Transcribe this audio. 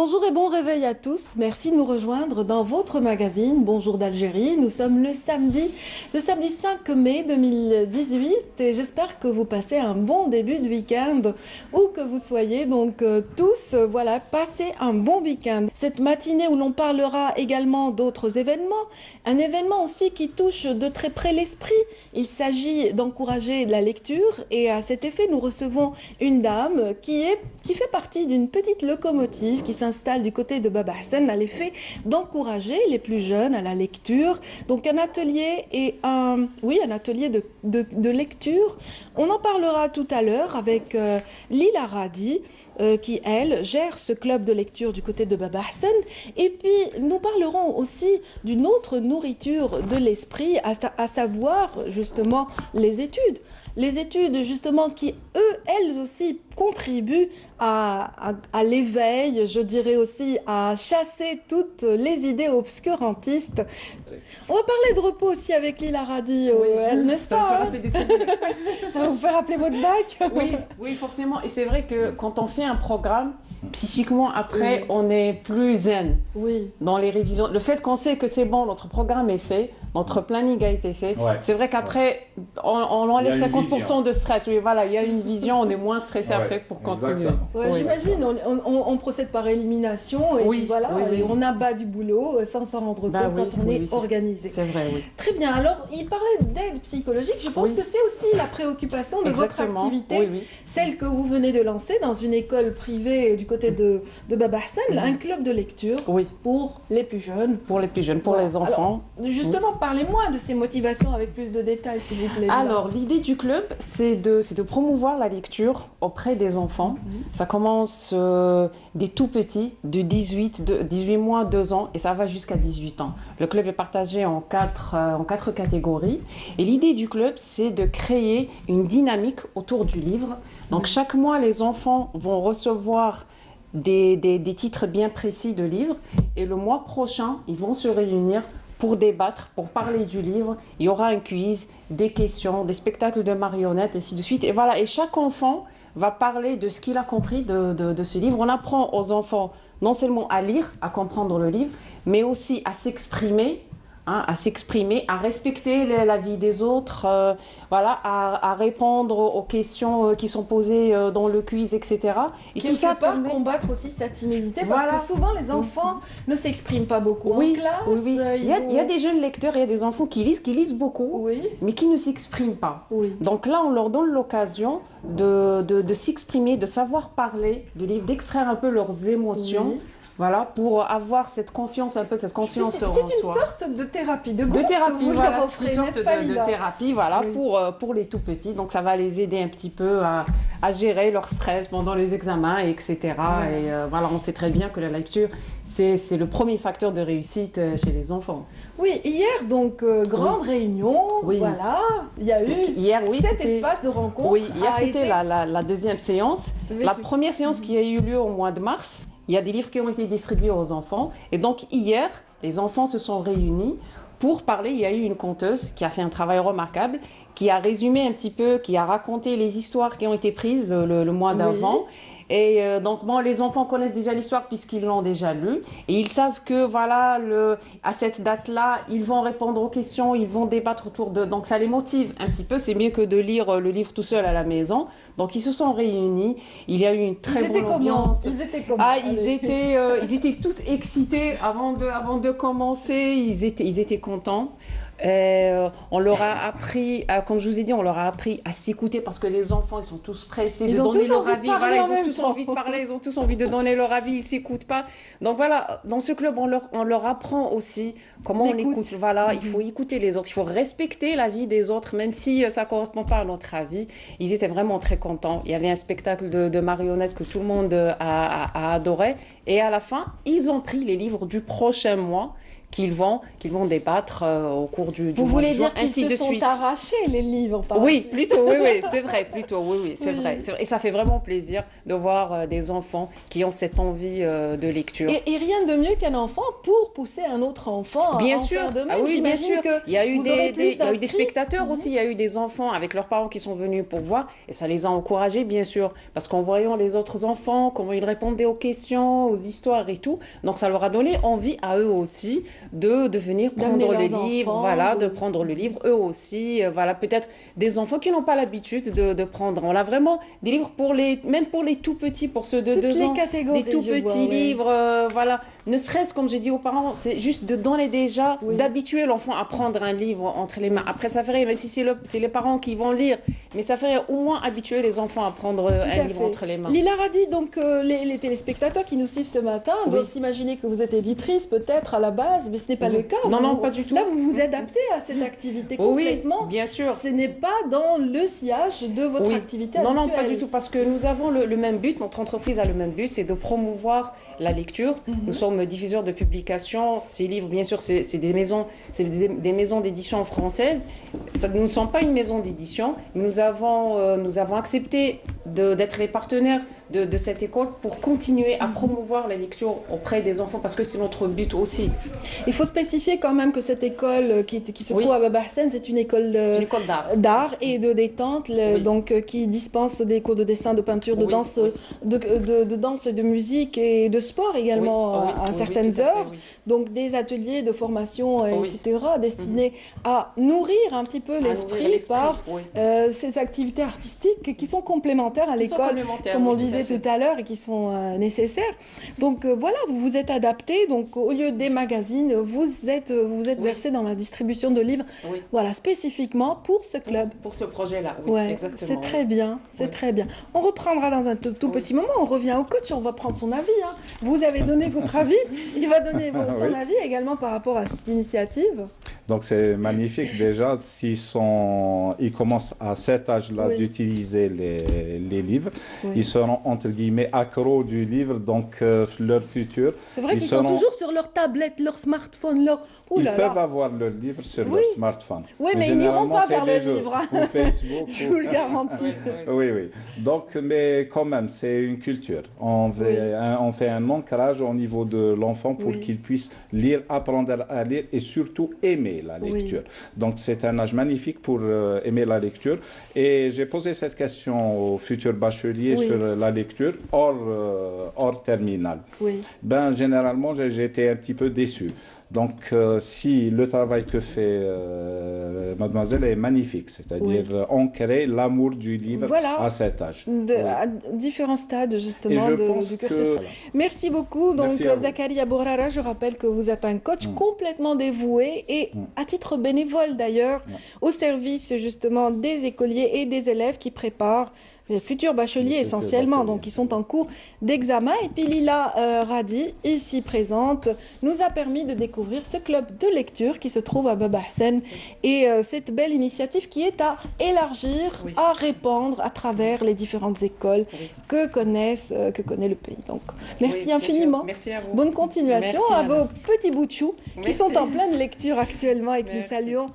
Bonjour et bon réveil à tous. Merci de nous rejoindre dans votre magazine Bonjour d'Algérie. Nous sommes le samedi 5 mai 2018 et j'espère que vous passez un bon début de week-end où que vous soyez. Donc tous, voilà, passez un bon week-end. Cette matinée où l'on parlera également d'autres événements, un événement aussi qui touche de très près l'esprit. Il s'agit d'encourager la lecture et à cet effet, nous recevons une dame qui fait partie d'une petite locomotive qui s'installe du côté de Baba Hassan à l'effet d'encourager les plus jeunes à la lecture. Donc un atelier un atelier de lecture. On en parlera tout à l'heure avec Lila Radi, qui, elle, gère ce club de lecture du côté de Baba Hassan. Et puis, nous parlerons aussi d'une autre nourriture de l'esprit, à savoir, justement, les études. Les études, justement, qui, elles aussi, contribuent à l'éveil, je dirais aussi, à chasser toutes les idées obscurantistes. On va parler de repos aussi avec Lila Radi, oui, n'est-ce pas? Ça va faire rappeler des souvenirs. Ça va vous faire rappeler votre bac? Oui, forcément. Et c'est vrai que quand on fait un programme, psychiquement, après, on est plus zen dans les révisions. Le fait qu'on sait que c'est bon, notre programme est fait, notre planning a été fait, c'est vrai qu'après, on enlève 50% de stress. Oui, voilà, il y a une vision, on est moins stressé après pour continuer. J'imagine, on procède par élimination et puis voilà, et on abat du boulot sans s'en rendre compte quand on est organisé. C'est vrai, oui. Très bien, alors il parlait d'aide psychologique, je pense que c'est aussi la préoccupation de votre activité, celle que vous venez de lancer dans une école privée du côté de Baba Hassan, un club de lecture pour les plus jeunes. Pour les plus jeunes, pour les enfants. Alors, justement, parlez-moi de ces motivations avec plus de détails, s'il vous plaît. Alors, l'idée du club, c'est de promouvoir la lecture auprès des enfants. Ça commence des tout petits, de 18 mois, 2 ans, et ça va jusqu'à 18 ans. Le club est partagé en quatre catégories. Et l'idée du club, c'est de créer une dynamique autour du livre. Donc, chaque mois, les enfants vont recevoir des titres bien précis de livres. Et le mois prochain, ils vont se réunir pour débattre, pour parler du livre. Il y aura un quiz, des questions, des spectacles de marionnettes, et ainsi de suite. Et voilà, et chaque enfant va parler de ce qu'il a compris de ce livre. On apprend aux enfants non seulement à lire, à comprendre le livre, mais aussi à s'exprimer, à respecter la vie des autres, à répondre aux questions qui sont posées dans le quiz, etc. Et tout ça permet combattre aussi sa timidité, parce que souvent les enfants ne s'expriment pas beaucoup en classe. Il y a des jeunes lecteurs, il y a des enfants qui lisent beaucoup, mais qui ne s'expriment pas. Donc là, on leur donne l'occasion de s'exprimer, de savoir parler du livre, d'extraire un peu leurs émotions. Voilà, pour avoir cette confiance en soi. C'est une sorte de thérapie, de groupe. De thérapie, voilà, c'est une sorte de thérapie, voilà, pour les tout petits. Donc ça va les aider un petit peu à gérer leur stress pendant les examens, etc. Et voilà, on sait très bien que la lecture, c'est le premier facteur de réussite chez les enfants. Oui, hier, donc, grande réunion, voilà, il y a eu cet espace de rencontre. Oui, hier, c'était la deuxième séance. La première séance qui a eu lieu au mois de mars. Il y a des livres qui ont été distribués aux enfants. Et donc, hier, les enfants se sont réunis pour parler. Il y a eu une conteuse qui a fait un travail remarquable, qui a résumé un petit peu, qui a raconté les histoires qui ont été prises le mois d'avant. Et donc, les enfants connaissent déjà l'histoire puisqu'ils l'ont déjà lu. Et ils savent que, voilà, à cette date-là, ils vont répondre aux questions, ils vont débattre autour de... Donc, ça les motive un petit peu. C'est mieux que de lire le livre tout seul à la maison. Donc, ils se sont réunis. Il y a eu une très bonne ambiance. Ils étaient comment? Ils étaient tous excités avant de commencer. Ils étaient contents. On leur a appris, comme je vous ai dit, on leur a appris à s'écouter parce que les enfants, ils sont tous pressés de donner leur avis. Voilà, ils ont tous envie de parler, ils ont tous envie de donner leur avis, ils s'écoutent pas. Donc voilà, dans ce club, on leur apprend aussi comment on écoute. Voilà, il faut écouter les autres, il faut respecter l'avis des autres, même si ça correspond pas à notre avis. Ils étaient vraiment très contents. Il y avait un spectacle de marionnettes que tout le monde a adoré. Et à la fin, ils ont pris les livres du prochain mois qu'ils vont débattre au cours du Vous mois de voulez juin, dire qu'ils ainsi se de sont suite. arrachés les livres par la Oui, suite. plutôt, oui, c'est vrai, plutôt, oui, c'est Oui. vrai, c'est vrai. Et ça fait vraiment plaisir de voir des enfants qui ont cette envie de lecture. Et rien de mieux qu'un enfant pour pousser un autre enfant à Bien en sûr, faire de même. ah oui, bien J'imagine sûr. que Il y a eu vous aurez plus il y a eu des d'inscrits. spectateurs aussi, il y a eu des enfants avec leurs parents qui sont venus pour voir et ça les a encouragés, bien sûr, parce qu'en voyant les autres enfants, comment ils répondaient aux questions, aux histoires et tout, donc ça leur a donné envie à eux aussi de venir D'amener prendre le leurs livre, enfants, voilà, de- de prendre le livre, eux aussi, voilà, peut-être des enfants qui n'ont pas l'habitude de prendre. On a vraiment des livres même pour les tout petits, pour ceux de Toutes 2 les ans, catégories, des tout je vois, petits ouais. livres, voilà. Ne serait-ce, comme je dis aux parents, c'est juste de donner déjà, Oui. d'habituer l'enfant à prendre un livre entre les mains. Après, ça ferait, même si c'est les parents qui vont lire, mais ça ferait au moins habituer les enfants à prendre Tout un à livre fait. entre les mains. Lila Radi, donc les téléspectateurs qui nous suivent ce matin doivent s'imaginer que vous êtes éditrice peut-être à la base, mais ce n'est pas le cas. Non, non, Vous- pas du tout. Là, vous vous adaptez à cette activité Oui, complètement. bien sûr. Ce n'est pas dans le sillage de votre Oui. activité Non, non, habituelle. pas du tout, parce que nous avons le même but, notre entreprise a le même but, c'est de promouvoir la lecture. Nous sommes diffuseurs de publications, ces livres, bien sûr, c'est des maisons d'édition françaises. Ça, nous ne sommes pas une maison d'édition, nous avons accepté d'être les partenaires de cette école pour continuer à promouvoir la lecture auprès des enfants, parce que c'est notre but aussi. Il faut spécifier quand même que cette école qui se Oui. trouve à Baba Hassen, c'est une école C'est une école d'art. d'art et de détente, Oui. donc qui dispense des cours de dessin, de peinture, de Oui, danse, oui. de danse, de musique et de sport également Oui, oui, à oui, certaines tout à fait, heures. oui. Donc des ateliers de formation, Oui. etc., destinés à nourrir un petit peu nourrir l'esprit l'esprit, par oui. ces activités artistiques qui sont complémentaires à Qui sont l'école, complémentaires, comme on oui, tout à disait fait. tout à l'heure, et qui sont nécessaires. Donc voilà, vous vous êtes adapté. Donc au lieu des magazines, vous êtes Oui. versé dans la distribution de livres, Oui. voilà, spécifiquement pour ce club. Pour ce projet-là, oui, Ouais, exactement. c'est très bien, c'est Oui. très bien. On reprendra dans un tout petit moment, on revient au coach, on va prendre son avis. Hein. Vous avez donné votre avis, il va donner son Oui. avis également par rapport à cette initiative. Donc c'est magnifique déjà ils commencent à cet âge-là Oui. d'utiliser les livres, Oui. ils seront entre guillemets accros du livre, donc leur futur. C'est vrai ils qu'ils sont seront- toujours sur leur tablette, leur smartphone, leur... Ouh Ils là peuvent là. avoir leur livre sur Oui. leur smartphone. Oui, mais ils n'iront généralement, pas c'est vers des le jeux, livre, hein. ou Facebook. Je vous le garantis. Oui, oui. Donc, mais quand même, c'est une culture. On fait un ancrage au niveau de l'enfant pour Oui. qu'il puisse lire, apprendre à lire et surtout aimer la Oui. lecture. Donc, c'est un âge magnifique pour aimer la lecture. Et j'ai posé cette question aux futurs bacheliers Oui. sur la lecture hors terminale. Oui. Ben, généralement, j'ai été un petit peu déçu. Donc, si le travail que fait mademoiselle est magnifique, c'est-à-dire ancrer l'amour du livre Voilà. à cet âge. À différents stades Et justement je pense du que... cursus. Merci beaucoup. Donc Merci à vous. Zakaria Bourara, je rappelle que vous êtes un coach complètement dévoué et à titre bénévole d'ailleurs au service justement des écoliers et des élèves qui préparent les futurs bacheliers Les futurs essentiellement, bacheliers. donc qui sont en cours d'examen. Et puis Lila Radi, ici présente, nous a permis de découvrir ce club de lecture qui se trouve à Baba Hassen et cette belle initiative qui est à élargir, Oui. à répandre à travers les différentes écoles Oui. que connaît le pays. Donc, Oui, merci bien sûr. infiniment. Merci à vous. Bonne continuation Merci, à madame. vos petits bouts de chou qui Merci. sont en pleine lecture actuellement et que nous Merci. saluons.